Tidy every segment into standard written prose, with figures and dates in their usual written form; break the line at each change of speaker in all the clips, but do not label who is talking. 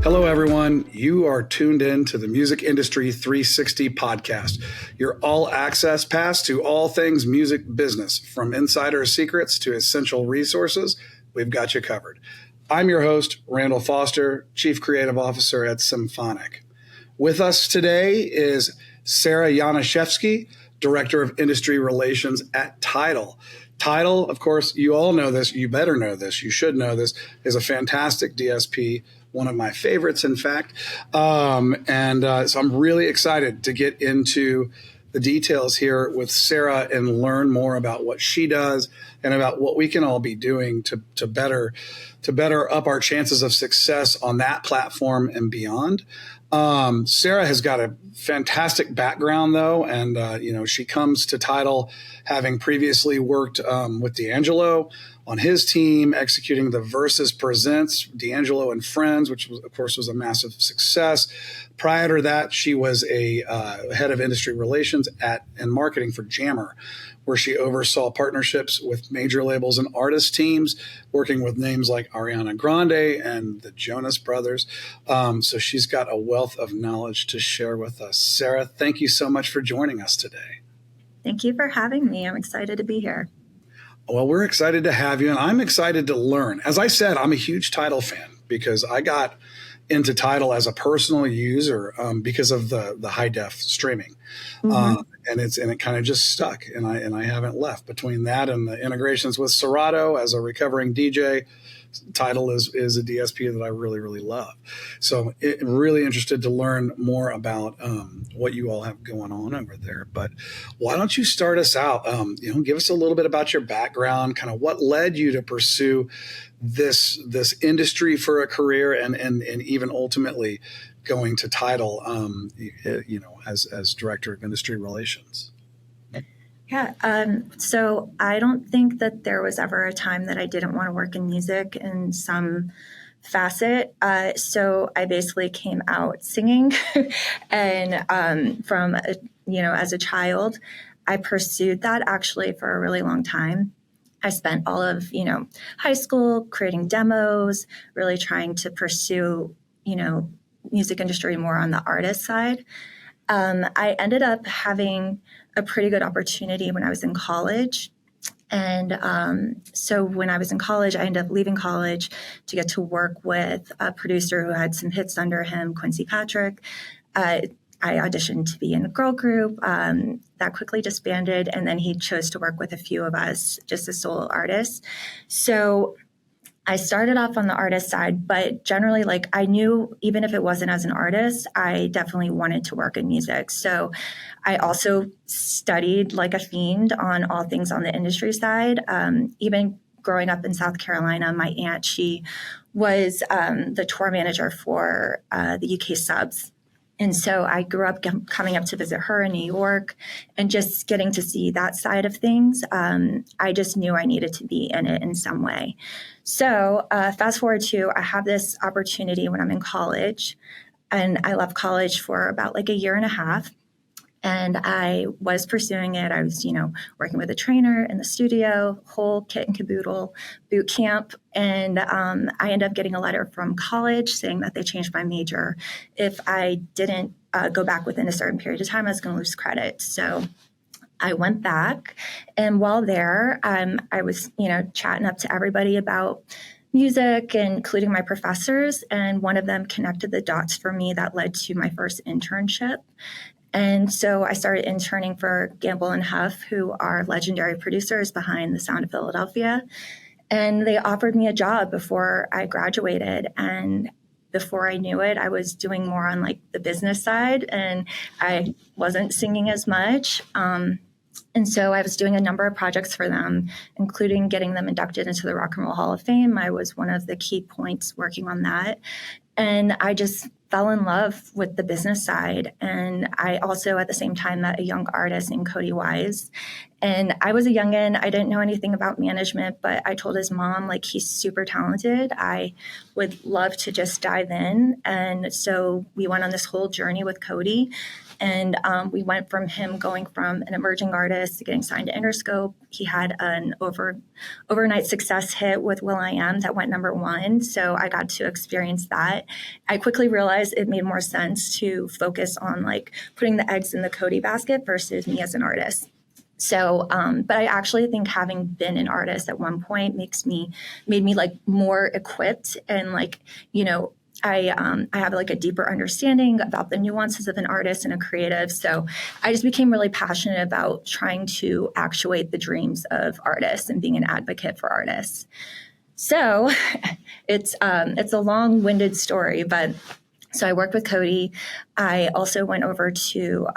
Hello, everyone. You are tuned in to the Music Industry 360 podcast, your all access pass to all things music business. From insider secrets to essential resources, we've got you covered. I'm your host, Randall Foster, Chief Creative Officer at Symphonic. With us today is Sarah Janiszewski, Director of Industry Relations at Tidal. Tidal, of course, you all know this, you better know this, you should know this, is a fantastic DSP, one of my favorites, in fact. So I'm really excited to get into the details here with Sarah and learn more about what she does and about what we can all be doing to better up our chances of success on that platform and beyond. Sarah has got a fantastic background, though, and she comes to Tidal having previously worked with D'Angelo on his team, executing the Versus Presents, D'Angelo and Friends, which was, of course, was a massive success. Prior to that, she was a head of industry relations and marketing for Jammer, where she oversaw partnerships with major labels and artist teams, working with names like Ariana Grande and the Jonas Brothers. So she's got a wealth of knowledge to share with us. Sarah, thank you so much for joining us today.
Thank you for having me. I'm excited to be here.
Well, we're excited to have you, and I'm excited to learn. As I said, I'm a huge Tidal fan because I got into Tidal as a personal user because of the high def streaming, and it kind of just stuck, and I haven't left. Between that and the integrations with Serato as a recovering DJ, Tidal is a DSP that I really, really love. So I'm really interested to learn more about what you all have going on over there. But why don't you start us out? Give us a little bit about your background, kind of what led you to pursue this industry for a career, and even ultimately going to Tidal, as Director of Industry Relations.
Yeah. So I don't think that there was ever a time that I didn't want to work in music in some facet. So I basically came out singing and as a child, I pursued that actually for a really long time. I spent all of, high school creating demos, really trying to pursue, music industry more on the artist side. I ended up having a pretty good opportunity when I was in college. And so when I was in college, I ended up leaving college to get to work with a producer who had some hits under him, Quincy Patrick. I auditioned to be in a girl group that quickly disbanded, and then he chose to work with a few of us just as solo artists. So I started off on the artist side, but generally, I knew even if it wasn't as an artist, I definitely wanted to work in music. So I also studied like a fiend on all things on the industry side. Even growing up in South Carolina, my aunt, she was the tour manager for the UK subs. And so I grew up coming up to visit her in New York and just getting to see that side of things. I just knew I needed to be in it in some way. So fast forward to, I have this opportunity when I'm in college, and I left college for about a year and a half. And I was pursuing it. I was, working with a trainer in the studio, whole kit and caboodle, boot camp. And I ended up getting a letter from college saying that they changed my major. If I didn't go back within a certain period of time, I was going to lose credit. So I went back. And while there, I was, chatting up to everybody about music, including my professors. And one of them connected the dots for me that led to my first internship. And so I started interning for Gamble and Huff, who are legendary producers behind the Sound of Philadelphia. And they offered me a job before I graduated. And before I knew it, I was doing more on the business side, and I wasn't singing as much. And so I was doing a number of projects for them, including getting them inducted into the Rock and Roll Hall of Fame. I was one of the key points working on that. And I just fell in love with the business side. And I also, at the same time, met a young artist named Cody Wise. And I was a youngin'. I didn't know anything about management, but I told his mom, he's super talented. I would love to just dive in. And so we went on this whole journey with Cody. And we went from him going from an emerging artist to getting signed to Interscope. He had an overnight success hit with will.i.am that went #1. So I got to experience that. I quickly realized it made more sense to focus on like putting the eggs in the Cody basket versus me as an artist. So, but I actually think having been an artist at one point made me like more equipped and like, you know, I have like a deeper understanding about the nuances of an artist and a creative. So I just became really passionate about trying to actuate the dreams of artists and being an advocate for artists. So it's a long-winded story, but so I worked with Cody. I also went over to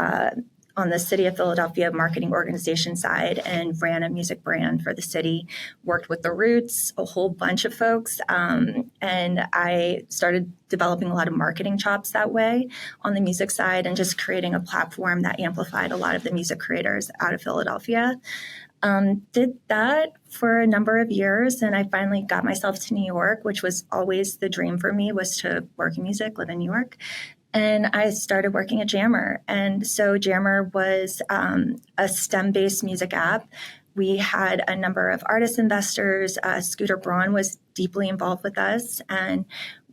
on the City of Philadelphia marketing organization side and ran a music brand for the city, worked with the Roots, a whole bunch of folks. And I started developing a lot of marketing chops that way on the music side and just creating a platform that amplified a lot of the music creators out of Philadelphia. Did that for a number of years, and I finally got myself to New York, which was always the dream for me, was to work in music, live in New York. And I started working at Jammer. And so Jammer was a STEM-based music app. We had a number of artist investors. Scooter Braun was deeply involved with us. And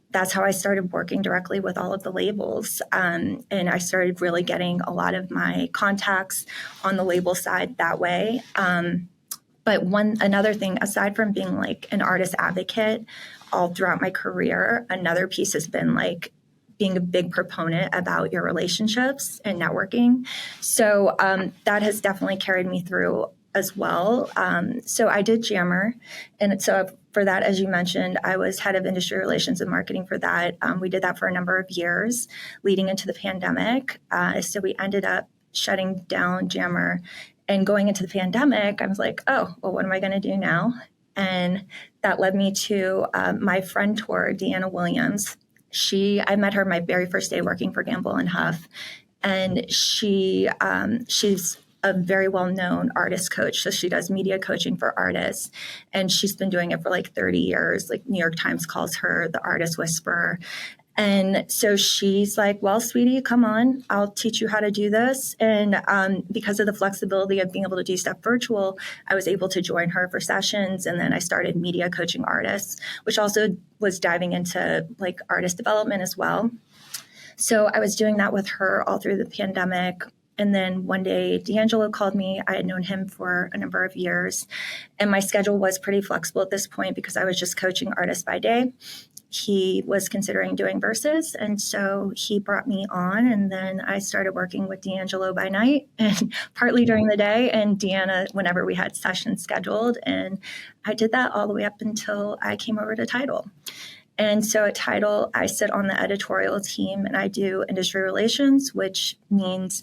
that's how I started working directly with all of the labels. And I started really getting a lot of my contacts on the label side that way. But another thing, aside from being like an artist advocate all throughout my career, another piece has been like being a big proponent about your relationships and networking. So that has definitely carried me through as well. So I did Jammer. And so for that, as you mentioned, I was head of industry relations and marketing for that. We did that for a number of years leading into the pandemic. So we ended up shutting down Jammer. And going into the pandemic, I was like, oh, well, what am I going to do now? And that led me to my friend tour, Deanna Williams. I met her my very first day working for Gamble and Huff, and she's a very well-known artist coach. So she does media coaching for artists, and she's been doing it for like 30 years. Like New York Times calls her the artist whisperer. And so she's like, well, sweetie, come on, I'll teach you how to do this. And because of the flexibility of being able to do stuff virtual, I was able to join her for sessions. And then I started media coaching artists, which also was diving into like artist development as well. So I was doing that with her all through the pandemic. And then one day, D'Angelo called me. I had known him for a number of years. And my schedule was pretty flexible at this point because I was just coaching artists by day. He was considering doing verses, and so he brought me on, and then I started working with D'Angelo by night and partly during the day, and Deanna whenever we had sessions scheduled. And I did that all the way up until I came over to Tidal. And so at Tidal, I sit on the editorial team and I do industry relations, which means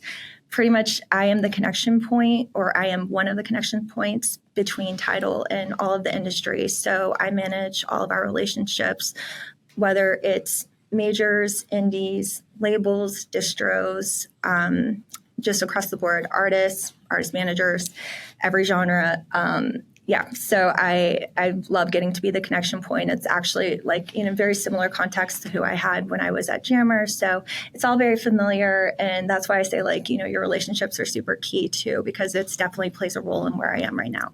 pretty much I am the connection point, or I am one of the connection points between Tidal and all of the industry. So I manage all of our relationships, whether it's majors, indies, labels, distros, just across the board, artists, artist managers, every genre. So I love getting to be the connection point. It's actually like in a very similar context to who I had when I was at Jammer. So it's all very familiar. And that's why I say like, your relationships are super key too, because it's definitely plays a role in where I am right now.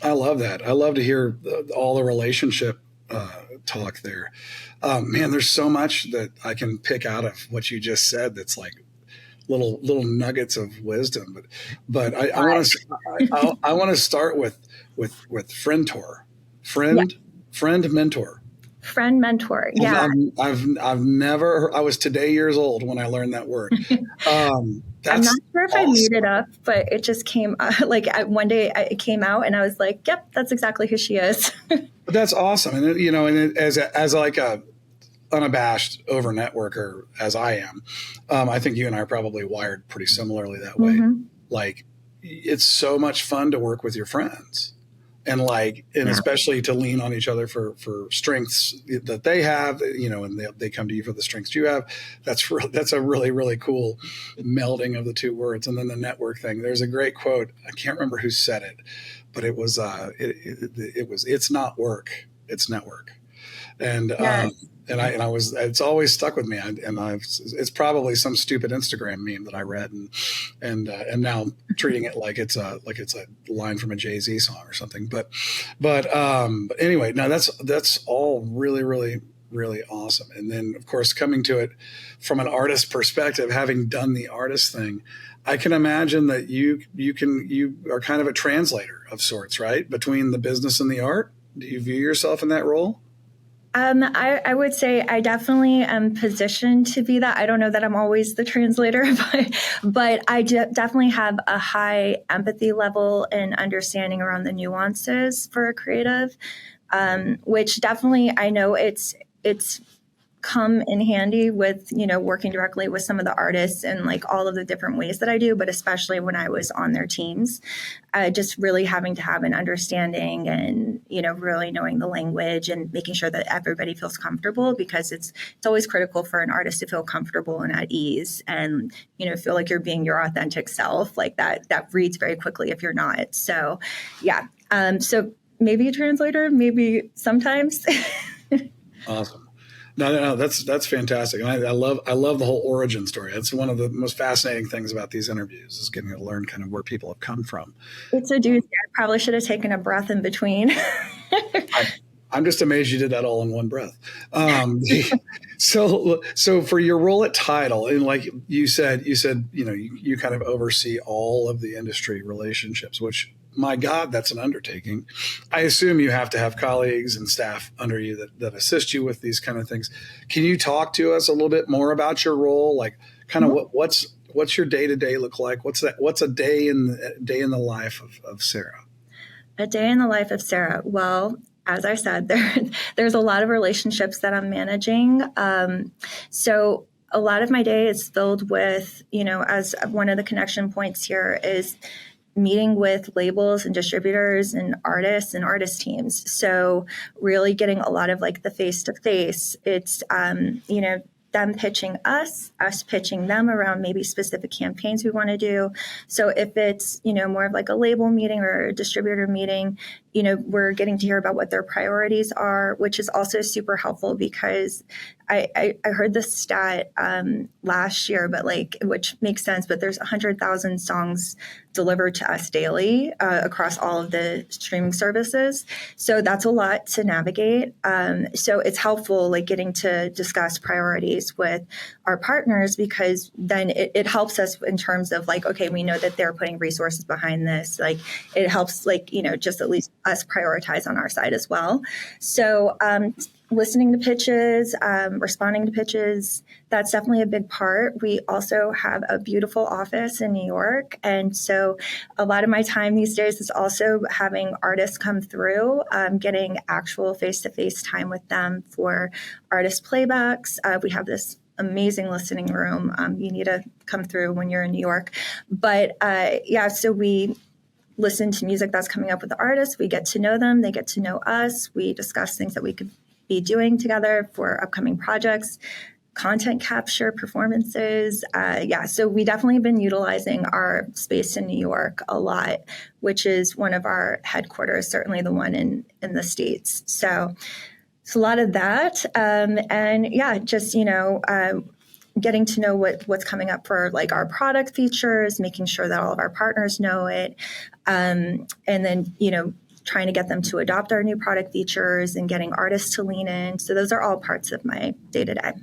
I love that. I love to hear all the relationship talk there. Man, there's so much that I can pick out of what you just said. That's like little nuggets of wisdom, but I want to start with friend mentor.
Friend mentor. Yeah.
I've never, I was today years old when I learned that word.
I'm not sure if I made it up, but it just came one day it came out and I was like, yep, that's exactly who she is.
But that's awesome. And as like a unabashed over networker as I am, I think you and I are probably wired pretty similarly that way. Mm-hmm. Like it's so much fun to work with your friends and especially to lean on each other for strengths that they have, and they come to you for the strengths you have. That's a really, really cool melding of the two words. And then the network thing, there's a great quote. I can't remember who said it, but it was, it's not work, it's network. And I was, it's always stuck with me. It's probably some stupid Instagram meme that I read, and now treating it like it's a line from a Jay-Z song or something. But anyway, no, that's all really, really, really awesome. And then of course, coming to it from an artist perspective, having done the artist thing, I can imagine that you are kind of a translator of sorts, right? Between the business and the art. Do you view yourself in that role?
I would say I definitely am positioned to be that. I don't know that I'm always the translator, but I definitely have a high empathy level and understanding around the nuances for a creative, which definitely I know it's come in handy with, working directly with some of the artists and like all of the different ways that I do, but especially when I was on their teams, just really having to have an understanding and, really knowing the language and making sure that everybody feels comfortable, because it's always critical for an artist to feel comfortable and at ease and, feel like you're being your authentic self. Like that reads very quickly if you're not. So yeah. So maybe a translator, maybe sometimes.
Awesome. No, that's fantastic. And I love the whole origin story. It's one of the most fascinating things about these interviews is getting to learn kind of where people have come from.
It's a doozy. I probably should have taken a breath in between.
I'm just amazed you did that all in one breath. So for your role at Tidal, and like you said, you kind of oversee all of the industry relationships, which, my God, that's an undertaking. I assume you have to have colleagues and staff under you that assist you with these kind of things. Can you talk to us a little bit more about your role? Like kind of what's your day-to-day look like? What's a day in the life of Sarah?
A day in the life of Sarah. Well, as I said, there's a lot of relationships that I'm managing. So a lot of my day is filled with, as one of the connection points here is meeting with labels and distributors and artists and artist teams. So really getting a lot of like the face-to-face. It's, them pitching us pitching them around maybe specific campaigns we want to do. So if it's, more of like a label meeting or a distributor meeting, we're getting to hear about what their priorities are, which is also super helpful because I heard this stat last year, but which makes sense, but there's 100,000 songs delivered to us daily across all of the streaming services. So that's a lot to navigate. So it's helpful, like getting to discuss priorities with our partners, because then it helps us in terms of like, okay, we know that they're putting resources behind this. Like it helps, just at least us prioritize on our side as well. So listening to pitches, responding to pitches, that's definitely a big part. We also have a beautiful office in New York. And so a lot of my time these days is also having artists come through, getting actual face-to-face time with them for artist playbacks. We have this amazing listening room. You need to come through when you're in New York. But so we listen to music that's coming up with the artists. We get to know them. They get to know us. We discuss things that we could be doing together for upcoming projects, content capture, performances. So we definitely have been utilizing our space in New York a lot, which is one of our headquarters, certainly the one in the States. So it's a lot of that. Getting to know what's coming up for like our product features, making sure that all of our partners know it. And then, trying to get them to adopt our new product features and getting artists to lean in. So those are all parts of my day-to-day.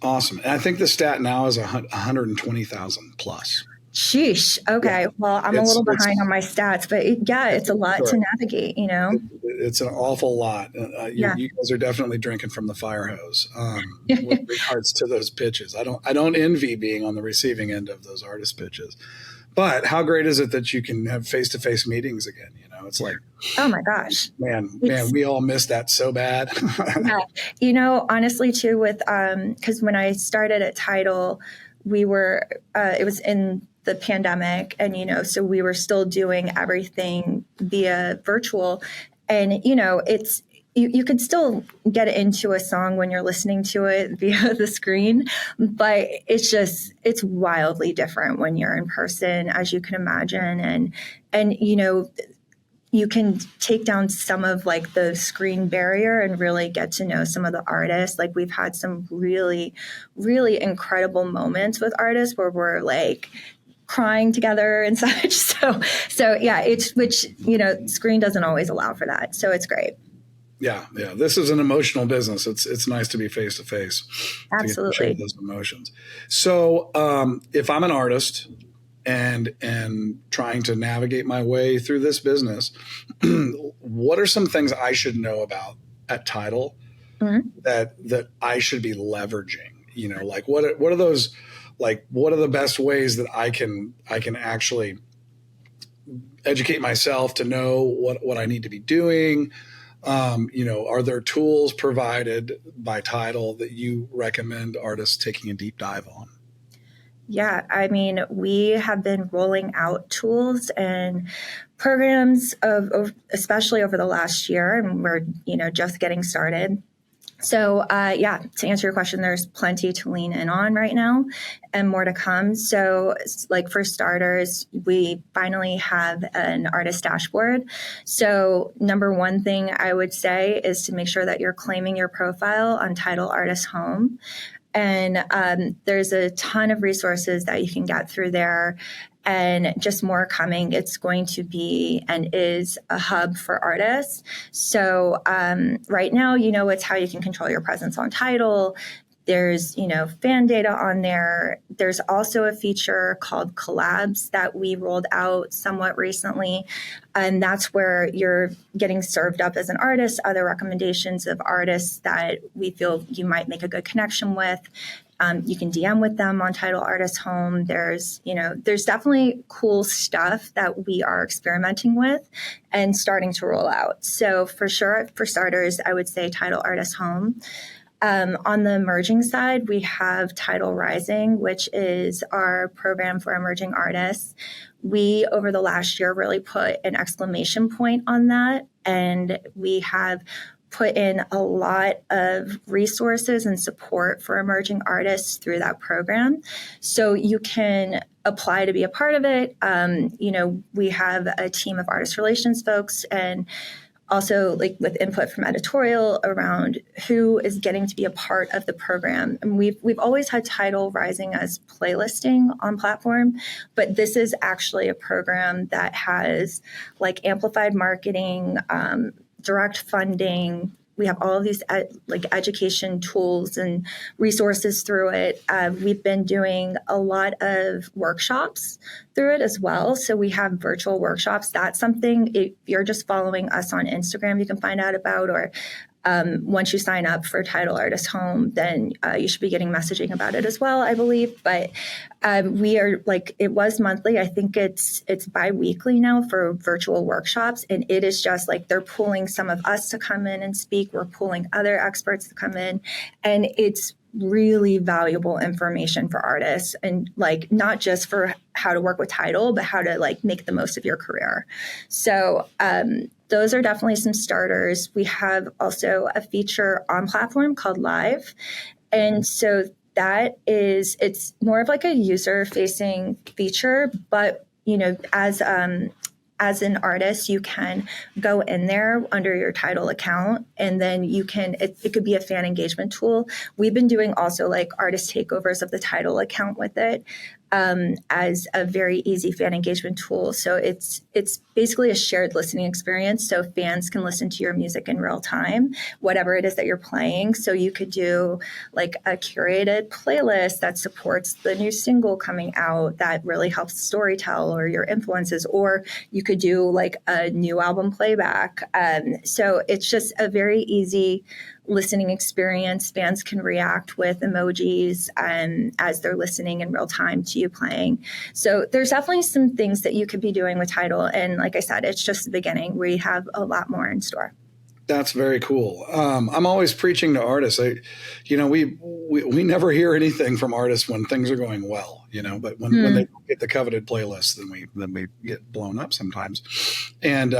Awesome. And I think the stat now is 120,000 plus.
Sheesh. Okay. Well, I'm a little behind on my stats, but it's a lot to navigate,
It's an awful lot. You guys are definitely drinking from the fire hose with regards to those pitches. I don't envy being on the receiving end of those artist pitches. But how great is it that you can have face-to-face meetings again? It's like,
oh my gosh,
man, we all miss that so bad.
Honestly too, with because when I started at Tidal, we were it was in the pandemic, and so we were still doing everything via virtual, and it's. You could still get into a song when you're listening to it via the screen, but it's wildly different when you're in person, as you can imagine. And you can take down some of like the screen barrier and really get to know some of the artists. Like we've had some really, really incredible moments with artists where we're like crying together and such. So yeah, which, screen doesn't always allow for that. So it's great.
Yeah. This is an emotional business. It's nice to be face to face.
Absolutely.
To get to share those emotions. So if I'm an artist and trying to navigate my way through this business, what are some things I should know about at Tidal that I should be leveraging? Like what are those, like what are the best ways that I can actually educate myself to know what I need to be doing? Are there tools provided by Tidal that you recommend artists taking a deep dive on?
Yeah, I mean, we have been rolling out tools and programs especially over the last year, and we're, just getting started. So, to answer your question, there's plenty to lean in on right now and more to come. So, like for starters, we finally have an artist dashboard. So, number one thing I would say is to make sure that you're claiming your profile on Tidal Artist Home. And there's a ton of resources that you can get through there, and just more coming. It's going to be and is a hub for artists. So right now, it's how you can control your presence on Tidal. There's, fan data on there. There's also a feature called collabs that we rolled out somewhat recently. And that's where you're getting served up as an artist, other recommendations of artists that we feel you might make a good connection with. You can DM with them on Tidal Artist Home. There's definitely cool stuff that we are experimenting with and starting to roll out. So for sure, for starters, I would say Tidal Artist Home. On the emerging side, we have Tidal Rising, which is our program for emerging artists. We, over the last year, really put an exclamation point on that, and we have put in a lot of resources and support for emerging artists through that program. So you can apply to be a part of it. We have a team of artist relations folks, and also like with input from editorial around who is getting to be a part of the program. And we've always had Tidal Rising as playlisting on platform, but this is actually a program that has like amplified marketing, direct funding. We have all of these education tools and resources through it. We've been doing a lot of workshops through it as well. So we have virtual workshops. That's something, if you're just following us on Instagram, you can find out about, or once you sign up for Tidal Artist Home, then you should be getting messaging about it as well, I believe. But we are it was monthly. I think it's bi-weekly now for virtual workshops. And it is just like they're pulling some of us to come in and speak. We're pulling other experts to come in. And it's really valuable information for artists, and not just for how to work with Tidal, but how to make the most of your career. So those are definitely some starters. We have also a feature on platform called Live. And so it's more of a user facing feature, but as an artist, you can go in there under your Tidal account, and then it could be a fan engagement tool. We've been doing also artist takeovers of the Tidal account with it as a very easy fan engagement tool. So it's basically a shared listening experience. So fans can listen to your music in real time, whatever it is that you're playing. So you could do a curated playlist that supports the new single coming out that really helps storytell or your influences, or you could do a new album playback. So it's just a very easy listening experience. Fans can react with emojis as they're listening in real time to you playing. So there's definitely some things that you could be doing with Tidal. And like I said, it's just the beginning. We have a lot more in store.
That's very cool. I'm always preaching to artists. We never hear anything from artists when things are going well, but when they don't get the coveted playlist, then we get blown up sometimes. And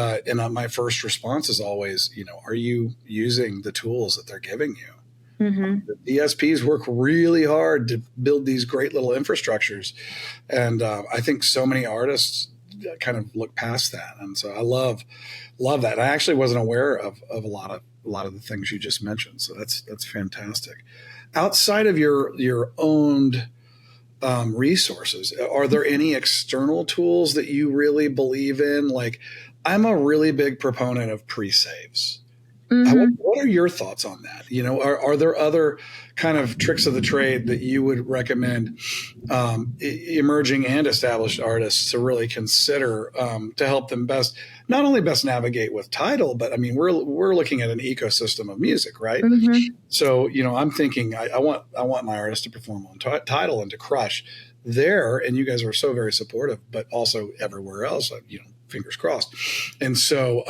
my first response is always, are you using the tools that they're giving you? Mm-hmm. The DSPs work really hard to build these great little infrastructures. And I think so many artists kind of look past that. And so I love that. I actually wasn't aware of a lot of the things you just mentioned. So that's fantastic. Outside of your owned resources, are there any external tools that you really believe in? Like, I'm a really big proponent of pre-saves. What are your thoughts on that? Are there other kind of tricks of the trade that you would recommend emerging and established artists to really consider to help them not only best navigate with Tidal, but I mean, we're looking at an ecosystem of music, right? So, I'm thinking I want my artist to perform on Tidal and to crush there, and you guys are so very supportive, but also everywhere else, fingers crossed. And so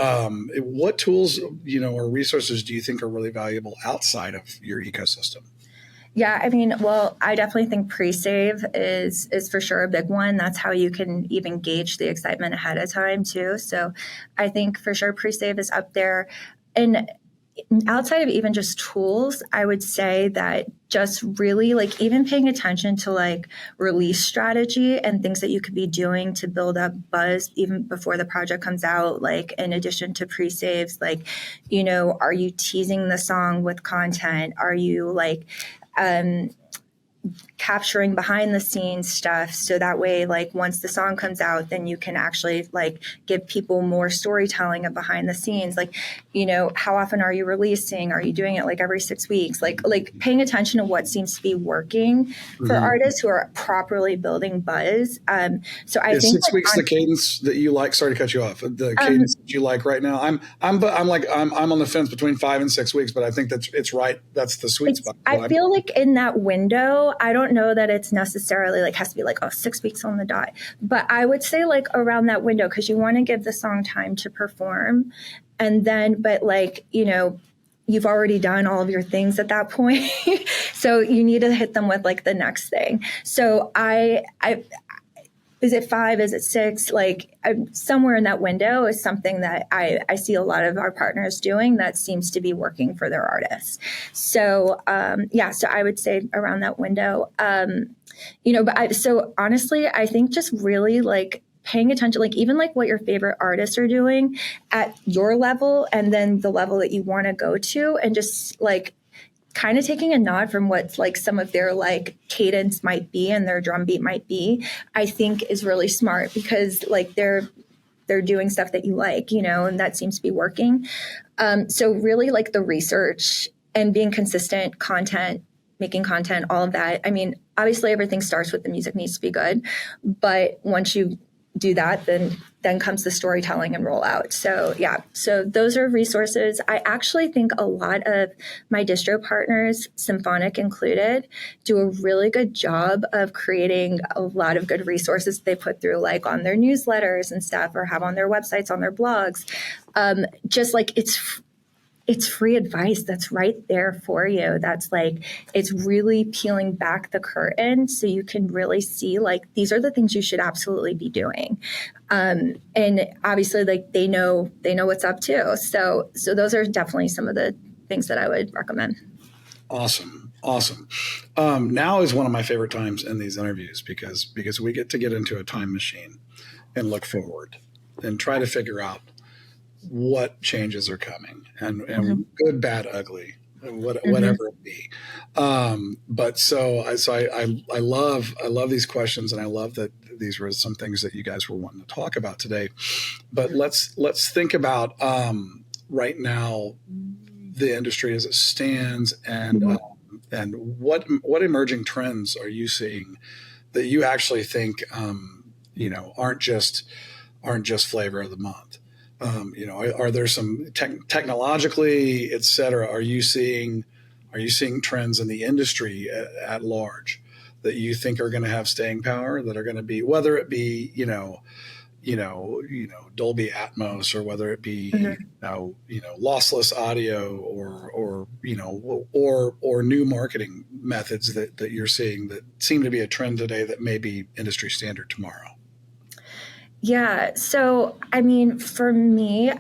what tools, or resources do you think are really valuable outside of your ecosystem?
Yeah, I mean, well, I definitely think pre-save is for sure a big one. That's how you can even gauge the excitement ahead of time too. So I think for sure pre-save is up there. And outside of even just tools, I would say that just really like even paying attention to like release strategy and things that you could be doing to build up buzz even before the project comes out, like in addition to pre-saves, like, are you teasing the song with content? Are you like capturing behind the scenes stuff, so that way like once the song comes out, then you can actually like give people more storytelling of behind the scenes, like how often are you releasing? Are you doing it like every 6 weeks? Like paying attention to what seems to be working for artists who are properly building buzz. So I think
6 weeks the cadence that you like. Sorry to cut you off. The cadence that you like right now. I'm on the fence between 5 and 6 weeks, but I think that's it's right. That's the sweet spot.
I feel like in that window, I don't know that it's necessarily like has to be like 6 weeks on the dot, but I would say like around that window, because you want to give the song time to perform, and then but like you've already done all of your things at that point, so you need to hit them with like the next thing. So I is it 5? Is it 6? Like somewhere in that window is something that I see a lot of our partners doing that seems to be working for their artists. So so I would say around that window. So honestly, I think just really like paying attention, like even like what your favorite artists are doing at your level, and then the level that you want to go to, and just like kind of taking a nod from what like some of their like cadence might be and their drum beat might be, I think is really smart, because like they're doing stuff that you like, and that seems to be working. So really like the research and being consistent, making content, all of that. I mean, obviously everything starts with the music needs to be good, but once you do that, then comes the storytelling and rollout. So those are resources. I actually think a lot of my distro partners, Symphonic included, do a really good job of creating a lot of good resources they put through like on their newsletters and stuff, or have on their websites, on their blogs. Just like it's free advice that's right there for you. That's like, it's really peeling back the curtain so you can really see like, these are the things you should absolutely be doing. And obviously like they know what's up too. So those are definitely some of the things that I would recommend.
Awesome. Now is one of my favorite times in these interviews because we get to get into a time machine and look forward and try to figure out what changes are coming, and good, bad, ugly, whatever it be. But I love these questions, and I love that these were some things that you guys were wanting to talk about today. But let's think about right now the industry as it stands, and what emerging trends are you seeing that you actually think aren't just flavor of the month? Are there some technologically, et cetera? Are you seeing trends in the industry at large that you think are going to have staying power, that are going to be, whether it be Dolby Atmos, or whether it be lossless audio, or new marketing methods that you're seeing that seem to be a trend today that may be industry standard tomorrow?
Yeah. So, I mean, for me,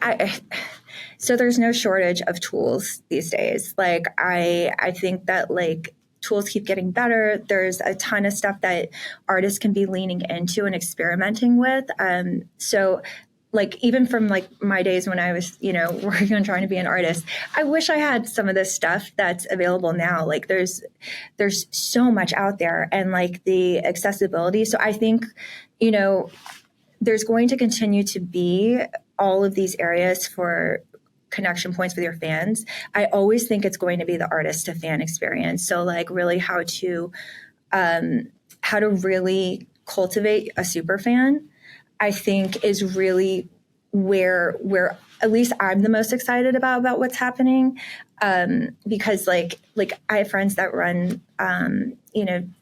so there's no shortage of tools these days. Like, I think that like tools keep getting better. There's a ton of stuff that artists can be leaning into and experimenting with. So like even from like my days when I was, working on trying to be an artist, I wish I had some of this stuff that's available now. Like there's so much out there, and like the accessibility. So I think, there's going to continue to be all of these areas for connection points with your fans. I always think it's going to be the artist to fan experience. So like really how to really cultivate a super fan, I think is really where at least I'm the most excited about what's happening. Because like I have friends that run,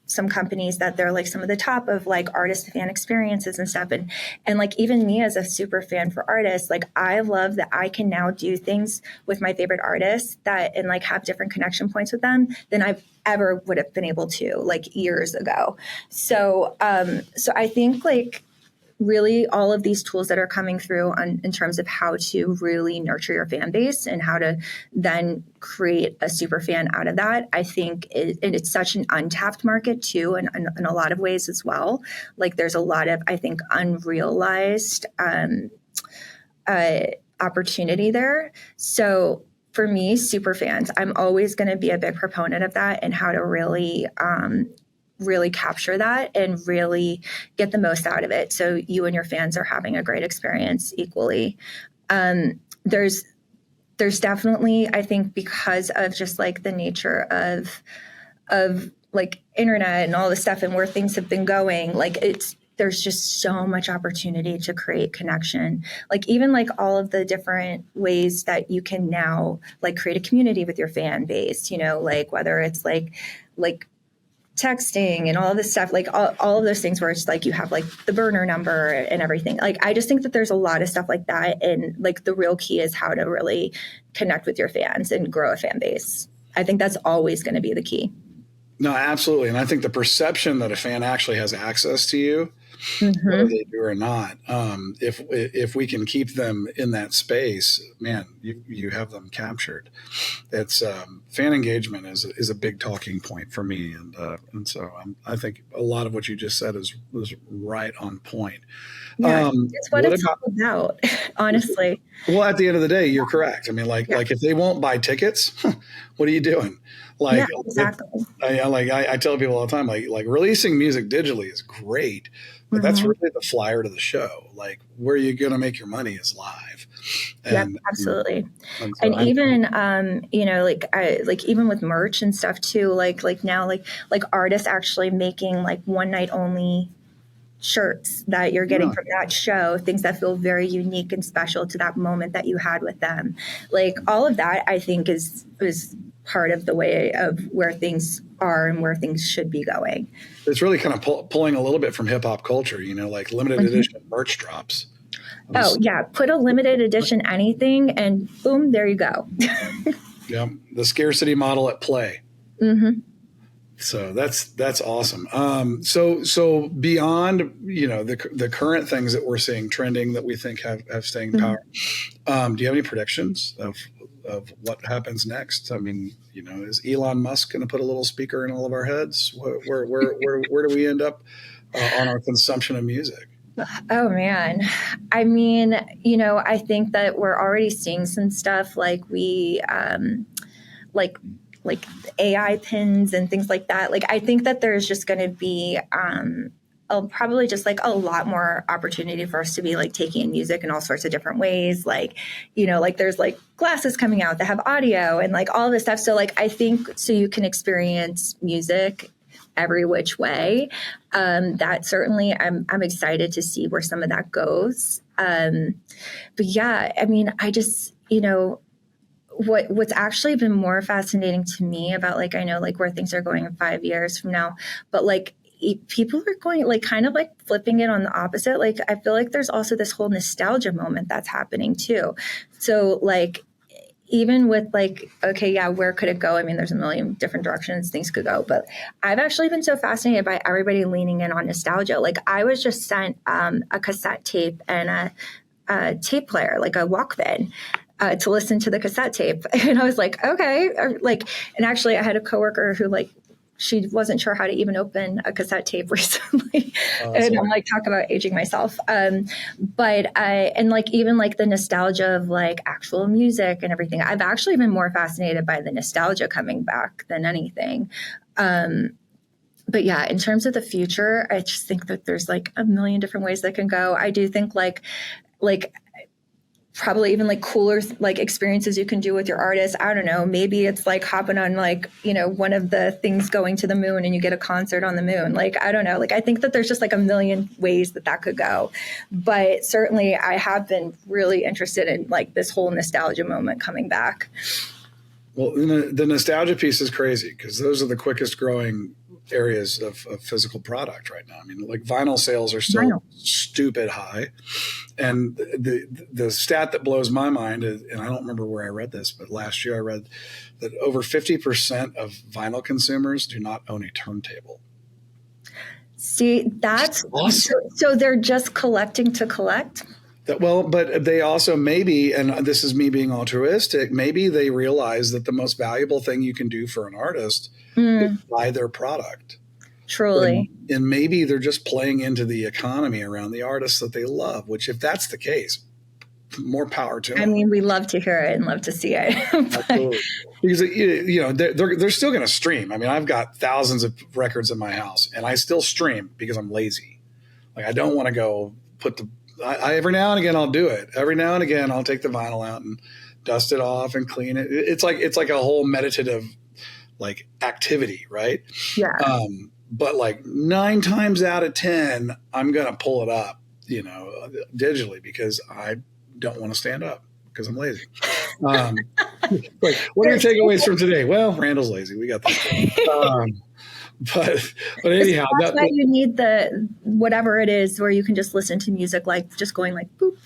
some companies that they're like some of the top of like artist to fan experiences and stuff. And like, even me as a super fan for artists, like I love that I can now do things with my favorite artists and like have different connection points with them than I've ever would have been able to like years ago. So I think like, really all of these tools that are coming through in terms of how to really nurture your fan base and how to then create a super fan out of that, I think it's such an untapped market too, and in a lot of ways as well. Like there's a lot of, I think, unrealized opportunity there. So for me, super fans, I'm always going to be a big proponent of that and how to really capture that and really get the most out of it. So you and your fans are having a great experience equally. There's definitely, I think, because of just like the nature of like internet and all this stuff and where things have been going, like there's just so much opportunity to create connection. Like even like all of the different ways that you can now like create a community with your fan base, like whether it's like texting and all of this stuff, like all of those things where it's like you have like the burner number and everything. Like I just think that there's a lot of stuff like that, and like the real key is how to really connect with your fans and grow a fan base. I think that's always going to be the key.
No, absolutely. And I think the perception that a fan actually has access to you,
Mm-hmm.
whether they do or not, if we can keep them in that space, man, you have them captured. It's fan engagement is a big talking point for me, and so I think a lot of what you just said was right on point.
Yeah, it's what it's all about, honestly.
Well, at the end of the day, you're correct. I mean, like if they won't buy tickets, what are you doing? Like,
yeah, exactly.
I tell people all the time, like releasing music digitally is great, but that's really the flyer to the show. Like where you're going to make your money is live.
Yeah, absolutely. And even, like even with merch and stuff too, like now, like artists actually making like one night only shirts that you're getting from that show, things that feel very unique and special to that moment that you had with them. Like all of that, I think is part of the way of where things are and where things should be going.
It's really kind of pulling a little bit from hip hop culture, like limited edition merch drops.
Oh yeah. Put a limited edition anything and boom, there you go.
Yeah. The scarcity model at play.
Mm-hmm.
So that's awesome. So beyond, the current things that we're seeing trending that we think have staying power, do you have any predictions of what happens next? I mean, is Elon Musk going to put a little speaker in all of our heads? Where do we end up on our consumption of music?
Oh man. I mean, I think that we're already seeing some stuff like like AI pins and things like that. Like, I think that there's just going to be probably just like a lot more opportunity for us to be like taking in music in all sorts of different ways. Like, like there's like glasses coming out that have audio and like all this stuff. So like, I think so you can experience music every which way. That certainly I'm excited to see where some of that goes. But yeah, I mean, I just, what's actually been more fascinating to me about like, I know like where things are going in 5 years from now, but like people are going like kind of like flipping it on the opposite. Like, I feel like there's also this whole nostalgia moment that's happening too. So like, even with like, okay, yeah, where could it go? I mean, there's a million different directions things could go, but I've actually been so fascinated by everybody leaning in on nostalgia. Like I was just sent a cassette tape and a tape player, like a Walkman, to listen to the cassette tape. And I was like, okay. And actually I had a coworker who like she wasn't sure how to even open a cassette tape recently. And I'm like, talk about aging myself. But and like, even like the nostalgia of like actual music and everything, I've actually been more fascinated by the nostalgia coming back than anything. But yeah, in terms of the future, I just think that there's like a million different ways that can go. I do think like probably even like cooler like experiences you can do with your artist. I don't know. Maybe it's like hopping on like, one of the things going to the moon and you get a concert on the moon. Like, I don't know. Like, I think that there's just like a million ways that could go. But certainly I have been really interested in like this whole nostalgia moment coming back.
Well, the nostalgia piece is crazy because those are the quickest growing areas of physical product right now. I mean, like vinyl sales are still stupid high. And the stat that blows my mind is, and I don't remember where I read this, but last year I read that over 50% of vinyl consumers do not own a turntable.
See, that's awesome. So they're just collecting to collect?
But they also maybe, and this is me being altruistic, maybe they realize that the most valuable thing you can do for an artist is buy their product.
Truly.
And maybe they're just playing into the economy around the artists that they love, which if that's the case, more power to them.
I mean, we love to hear it and love to see it.
Absolutely. Because, they're still going to stream. I mean, I've got thousands of records in my house and I still stream because I'm lazy. Like, I don't want to go every now and again, I'll do it. Every now and again, I'll take the vinyl out and dust it off and clean it. It's like a whole meditative like activity, right?
Yeah.
But like 9 times out of 10, I'm going to pull it up, digitally because I don't want to stand up because I'm lazy. Like, what are your takeaways from today? Well, Randall's lazy. We got this. But anyhow,
that's why you need the whatever it is where you can just listen to music like just going like boop.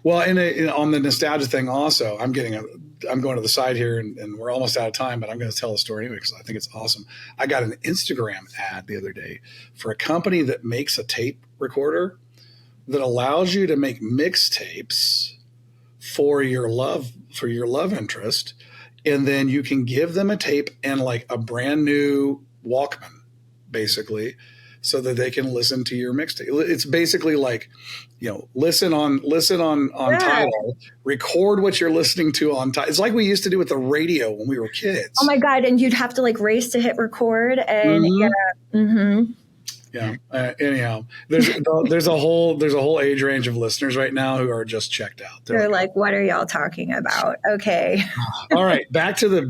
Well, and on the nostalgia thing also, I'm going to the side here and we're almost out of time, but I'm going to tell a story anyway because I think it's awesome. I got an Instagram ad the other day for a company that makes a tape recorder that allows you to make mixtapes for your love interest, and then you can give them a tape and like a brand new Walkman, basically, so that they can listen to your mixtape. It's basically like, listen on Tidal, record what you're listening to on Tidal. It's like we used to do with the radio when we were kids.
Oh my God. And you'd have to like race to hit record and
anyhow, there's a whole age range of listeners right now who are just checked out.
They're like, what are y'all talking about? Okay.
All right. Back to the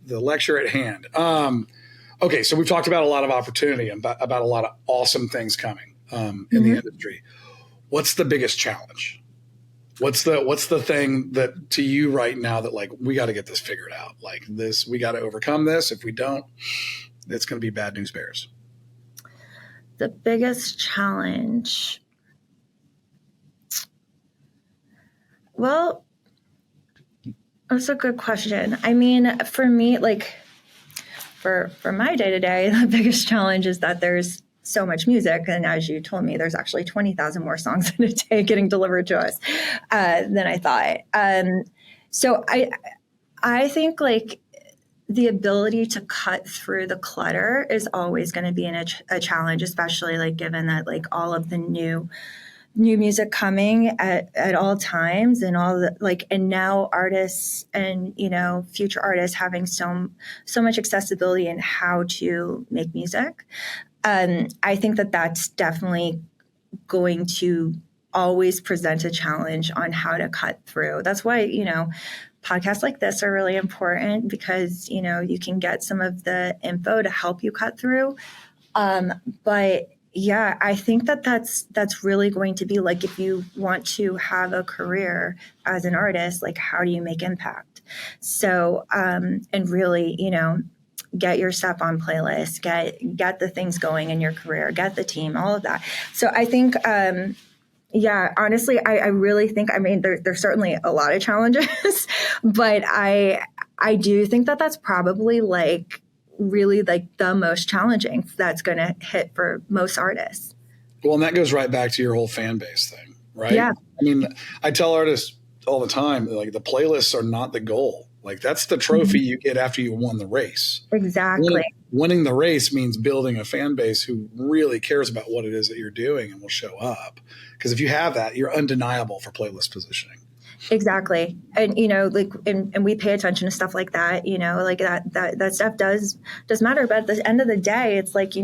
lecture at hand. Okay. So we've talked about a lot of opportunity and about a lot of awesome things coming in the industry. What's the biggest challenge? What's the thing that to you right now that like, we got to get this figured out? Like this, we got to overcome this. If we don't, it's going to be bad news bears.
The biggest challenge. Well, that's a good question. I mean, for me, like for my day-to-day, the biggest challenge is that there's so much music. And as you told me, there's actually 20,000 more songs in a day getting delivered to us than I thought. So I think like the ability to cut through the clutter is always going to be a challenge, especially like given that like all of the new music coming at all times and all the like, and now artists and, future artists having so much accessibility in how to make music. I think that that's definitely going to always present a challenge on how to cut through. That's why, podcasts like this are really important because, you can get some of the info to help you cut through. But yeah, I think that that's really going to be like, if you want to have a career as an artist, like how do you make impact? So, and really, get your stuff on playlists, get the things going in your career, get the team, all of that. So I think, honestly, I really think, I mean, there's certainly a lot of challenges, but I do think that that's probably like really like the most challenging that's going to hit for most artists.
Well, and that goes right back to your whole fan base thing, right?
Yeah.
I mean, I tell artists all the time, like the playlists are not the goal. Like that's the trophy you get after you won the race.
Exactly.
Winning the race means building a fan base who really cares about what it is that you're doing and will show up. Because if you have that, you're undeniable for playlist positioning.
Exactly. And, like, and we pay attention to stuff like that, like that stuff does matter. But at the end of the day, it's like,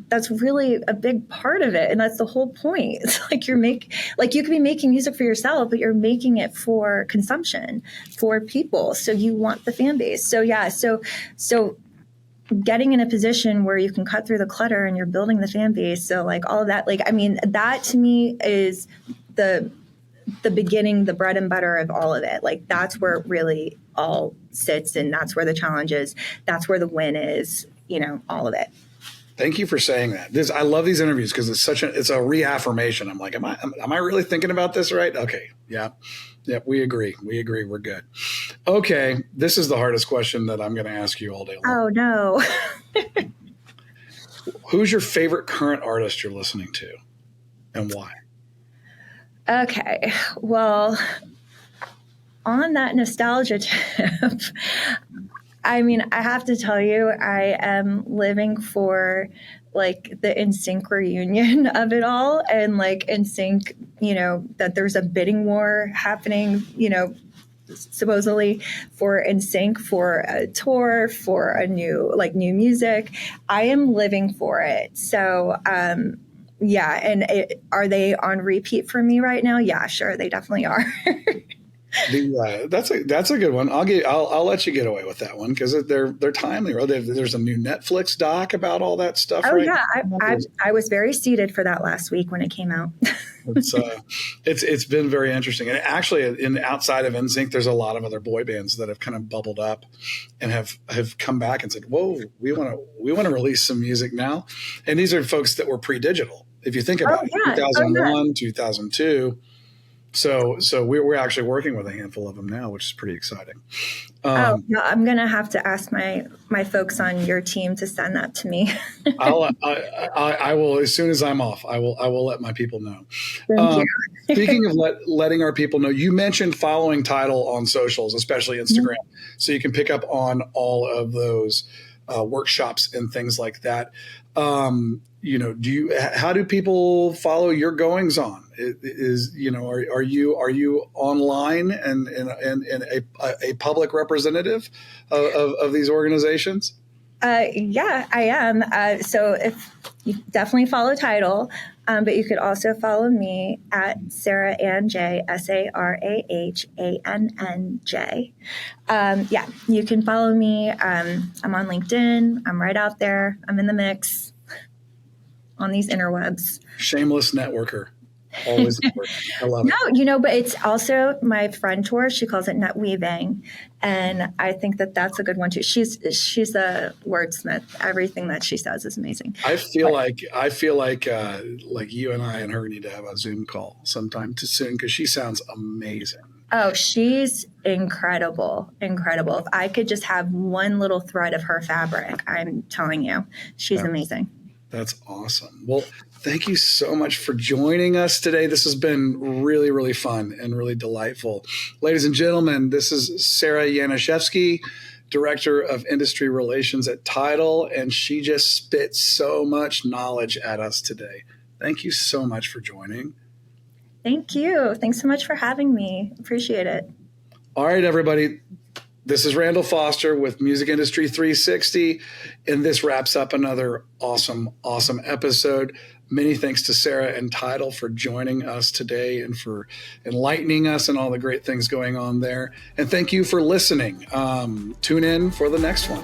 that's really a big part of it. And that's the whole point. It's like you could be making music for yourself, but you're making it for consumption, for people. So you want the fan base. So yeah. So getting in a position where you can cut through the clutter and you're building the fan base. So like all of that, like, I mean, that to me is the beginning, the bread and butter of all of it. Like that's where it really all sits, and that's where the challenge is. That's where the win is, all of it.
Thank you for saying that. I love these interviews because it's a reaffirmation. I'm like, am I really thinking about this right? Okay. Yeah. Yeah. We agree. We're good. Okay. This is the hardest question that I'm going to ask you all day long.
Oh no.
Who's your favorite current artist you're listening to and why?
Okay. Well, on that nostalgia tip, I mean, I have to tell you, I am living for like the NSYNC reunion of it all, and like NSYNC, that there's a bidding war happening, supposedly for NSYNC for a tour, for a new music. I am living for it. So, yeah. And are they on repeat for me right now? Yeah, sure. They definitely are.
That's a good one. I'll let you get away with that one because they're timely. There's a new Netflix doc about all that stuff.
Oh right? Yeah, I was very seated for that last week when it came out.
It's been very interesting, and actually, outside of NSYNC, there's a lot of other boy bands that have kind of bubbled up and have come back and said, "Whoa, we want to release some music now." And these are folks that were pre-digital. If you think about it, 2001, 2002. So we're actually working with a handful of them now, which is pretty exciting.
No, I'm going to have to ask my folks on your team to send that to me.
I will, as soon as I'm off, I will let my people know.
Thank you.
Speaking of letting our people know, you mentioned following Tidal on socials, especially Instagram, so you can pick up on all of those workshops and things like that. How do people follow your goings on? Are you online and a public representative of these organizations?
Yeah, I am. So if you definitely follow Tidal, but you could also follow me at Sarah Ann J, SarahAnnJ. Yeah, you can follow me. I'm on LinkedIn. I'm right out there. I'm in the mix on these interwebs.
Shameless networker. Always networking. I love it.
No, but it's also my friend tour. She calls it net weaving, and I think that's a good one too. She's a wordsmith. Everything that she says is amazing.
I feel like you and I and her need to have a Zoom call sometime soon because she sounds amazing.
Oh, she's incredible. If I could just have one little thread of her fabric, I'm telling you, she's amazing.
That's awesome. Well, thank you so much for joining us today. This has been really, really fun and really delightful. Ladies and gentlemen, this is Sarah Janiszewski, Director of Industry Relations at Tidal, and she just spit so much knowledge at us today. Thank you so much for joining.
Thank you. Thanks so much for having me. Appreciate it.
All right, everybody. This is Randall Foster with Music Industry 360, and this wraps up another awesome episode. Many thanks to Sarah and Tidal for joining us today and for enlightening us and all the great things going on there. And thank you for listening. Tune in for the next one.